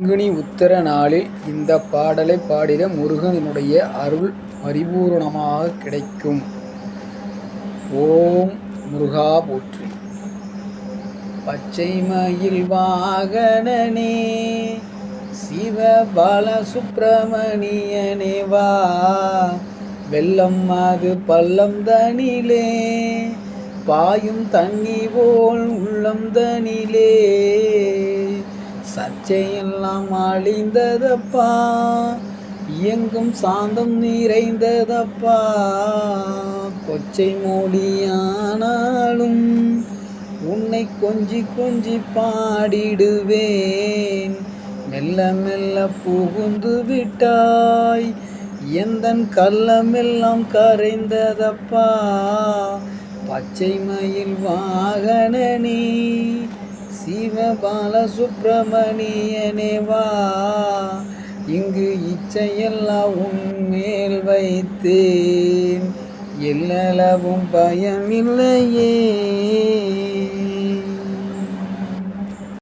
பங்குனி உத்தர நாளில் இந்த பாடலை பாடிட முருகனுடைய அருள் பரிபூரணமாக கிடைக்கும். ஓம் முருகா போற்றி. பச்சை மயில் வாகனனே சிவ பால சுப்பிரமணியனே வா, வெள்ளம் அது பள்ளம் தனிலே பாயும் தண்ணி போல் உள்ளம் தனிலே, சர்ச்சையெல்லாம் அழிந்ததப்பா, எங்கும் சாந்தம் நிறைந்ததப்பா. கொச்சை மொழியானாலும் உன்னை கொஞ்சி கொஞ்சி பாடிடுவேன். மெல்ல மெல்ல புகுந்து விட்டாய், எந்தன் கள்ளமெல்லாம் கரைந்ததப்பா. பச்சை மயில் வாகனனே சிவபால சுப்பிரமணியனே வா, இங்கு இச்சையெல்லாம் உன்மேல் வைத்தேன், எல்லளவும் பயமில்லையே.